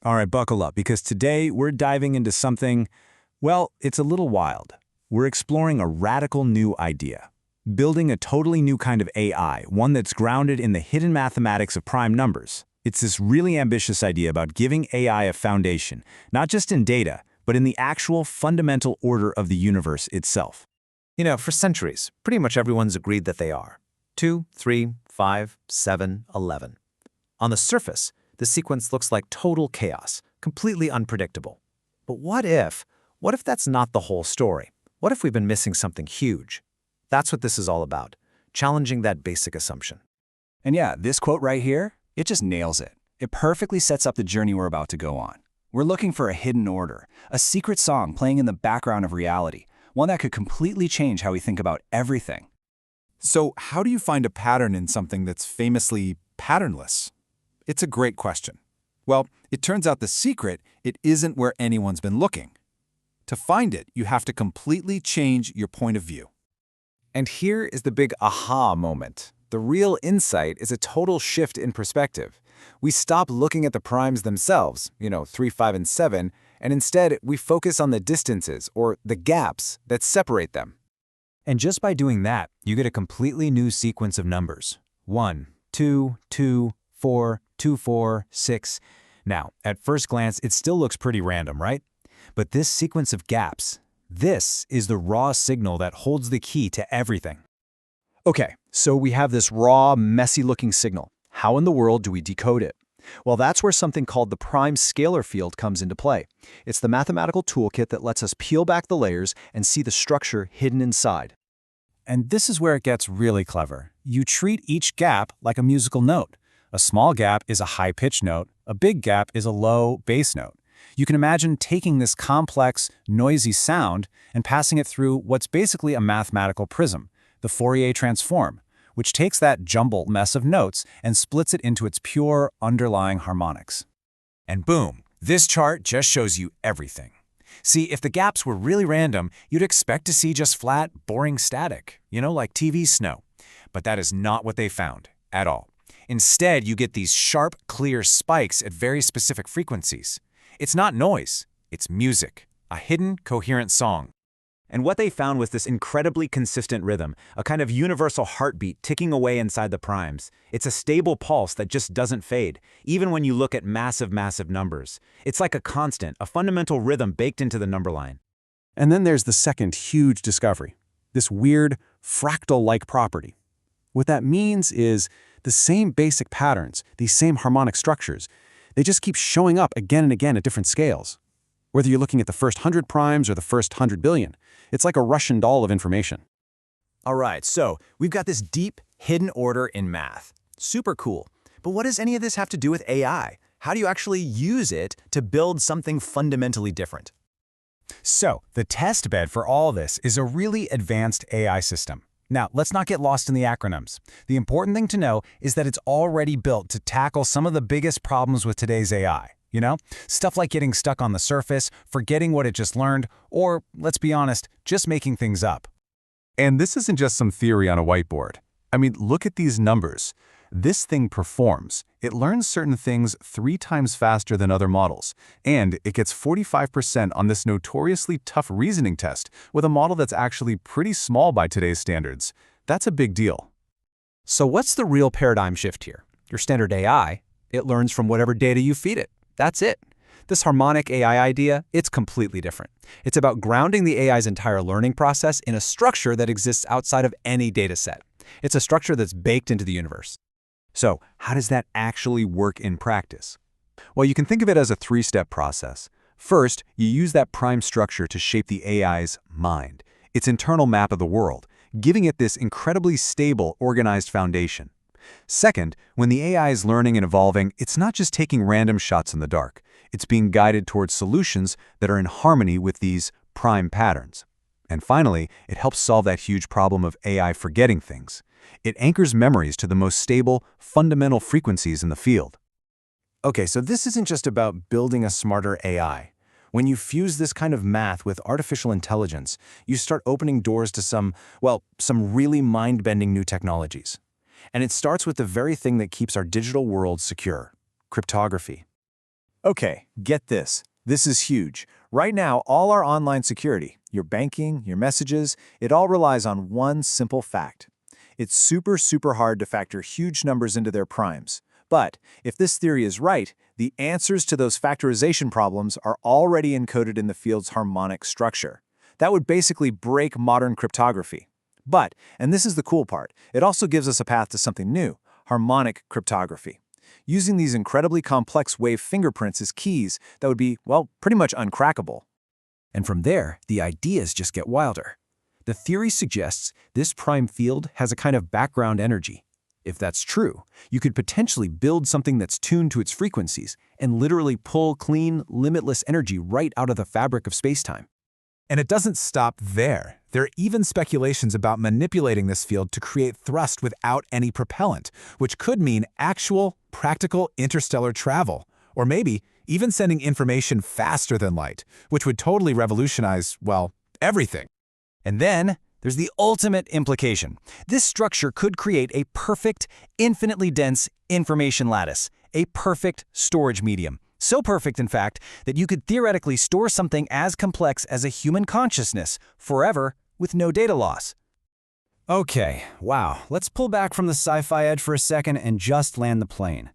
All right, buckle up, because today we're diving into something, well, it's a little wild. We're exploring a radical new idea. Building a totally new kind of AI, one that's grounded in the hidden mathematics of prime numbers. It's this really ambitious idea about giving AI a foundation, not just in data, but in the actual fundamental order of the universe itself. For centuries, pretty much everyone's agreed that they are. 2, 3, 5, 7, 11. On the surface, the sequence looks like total chaos, completely unpredictable. But what if that's not the whole story? What if we've been missing something huge? That's what this is all about, challenging that basic assumption. And yeah, this quote right here, it just nails it. It perfectly sets up the journey we're about to go on. We're looking for a hidden order, a secret song playing in the background of reality, one that could completely change how we think about everything. So how do you find a pattern in something that's famously patternless? It's a great question. Well, it turns out the secret, it isn't where anyone's been looking. To find it, you have to completely change your point of view. And here is the big aha moment. The real insight is a total shift in perspective. We stop looking at the primes themselves, 3, 5, and 7, and instead we focus on the distances, or the gaps, that separate them. And just by doing that, you get a completely new sequence of numbers. 1, 2, 2, 4, 2, 4, 6. Now, at first glance, it still looks pretty random, right? But this sequence of gaps, this is the raw signal that holds the key to everything. Okay, so we have this raw, messy-looking signal. How in the world do we decode it? Well, that's where something called the Prime Scalar Field comes into play. It's the mathematical toolkit that lets us peel back the layers and see the structure hidden inside. And this is where it gets really clever. You treat each gap like a musical note. A small gap is a high-pitched note, a big gap is a low bass note. You can imagine taking this complex, noisy sound and passing it through what's basically a mathematical prism, the Fourier transform, which takes that jumbled mess of notes and splits it into its pure underlying harmonics. And boom, this chart just shows you everything. See, if the gaps were really random, you'd expect to see just flat, boring static, like TV snow. But that is not what they found, at all. Instead, you get these sharp, clear spikes at very specific frequencies. It's not noise, it's music, a hidden, coherent song. And what they found was this incredibly consistent rhythm, a kind of universal heartbeat ticking away inside the primes. It's a stable pulse that just doesn't fade, even when you look at massive, massive numbers. It's like a constant, a fundamental rhythm baked into the number line. And then there's the second huge discovery, this weird, fractal-like property. What that means is the same basic patterns, these same harmonic structures, they just keep showing up again and again at different scales. Whether you're looking at the first 100 primes or the first 100 billion, it's like a Russian doll of information. All right, so we've got this deep, hidden order in math. Super cool. But what does any of this have to do with AI? How do you actually use it to build something fundamentally different? So, the test bed for all this is a really advanced AI system. Now, let's not get lost in the acronyms. The important thing to know is that it's already built to tackle some of the biggest problems with today's AI. Stuff like getting stuck on the surface, forgetting what it just learned, or, let's be honest, just making things up. And this isn't just some theory on a whiteboard. I mean, look at these numbers. This thing performs. It learns certain things 3 times faster than other models, and it gets 45% on this notoriously tough reasoning test with a model that's actually pretty small by today's standards. That's a big deal. So what's the real paradigm shift here? Your standard AI, it learns from whatever data you feed it. That's it. This harmonic AI idea, it's completely different. It's about grounding the AI's entire learning process in a structure that exists outside of any data set. It's a structure that's baked into the universe. So, how does that actually work in practice? Well, you can think of it as a 3-step process. First, you use that prime structure to shape the AI's mind, its internal map of the world, giving it this incredibly stable, organized foundation. Second, when the AI is learning and evolving, it's not just taking random shots in the dark. It's being guided towards solutions that are in harmony with these prime patterns. And finally, it helps solve that huge problem of AI forgetting things. It anchors memories to the most stable, fundamental frequencies in the field. Okay, so this isn't just about building a smarter AI. When you fuse this kind of math with artificial intelligence, you start opening doors to some really mind-bending new technologies. And it starts with the very thing that keeps our digital world secure: cryptography. Okay, get this. This is huge. Right now, all our online security, your banking, your messages, it all relies on one simple fact. It's super hard to factor huge numbers into their primes. But if this theory is right, the answers to those factorization problems are already encoded in the field's harmonic structure. That would basically break modern cryptography. But, and this is the cool part, it also gives us a path to something new, harmonic cryptography. Using these incredibly complex wave fingerprints as keys that would be, well, pretty much uncrackable. And from there, the ideas just get wilder. The theory suggests this prime field has a kind of background energy. If that's true, you could potentially build something that's tuned to its frequencies and literally pull clean, limitless energy right out of the fabric of spacetime. And it doesn't stop there. There are even speculations about manipulating this field to create thrust without any propellant, which could mean actual, practical interstellar travel, or maybe even sending information faster than light, which would totally revolutionize, well, everything. And then there's the ultimate implication. This structure could create a perfect, infinitely dense information lattice, a perfect storage medium. So perfect, in fact, that you could theoretically store something as complex as a human consciousness forever with no data loss. Okay, wow, let's pull back from the sci-fi edge for a second and just land the plane.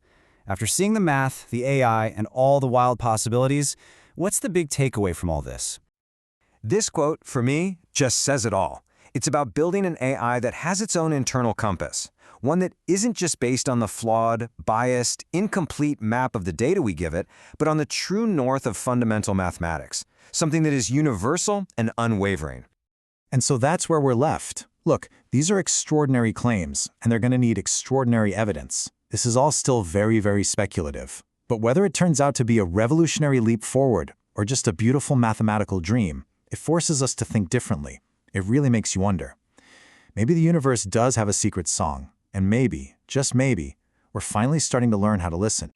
After seeing the math, the AI, and all the wild possibilities, what's the big takeaway from all this? This quote, for me, just says it all. It's about building an AI that has its own internal compass, one that isn't just based on the flawed, biased, incomplete map of the data we give it, but on the true north of fundamental mathematics, something that is universal and unwavering. And so that's where we're left. Look, these are extraordinary claims, and they're going to need extraordinary evidence. This is all still very speculative. But whether it turns out to be a revolutionary leap forward or just a beautiful mathematical dream, it forces us to think differently. It really makes you wonder. Maybe the universe does have a secret song, and maybe, just maybe, we're finally starting to learn how to listen.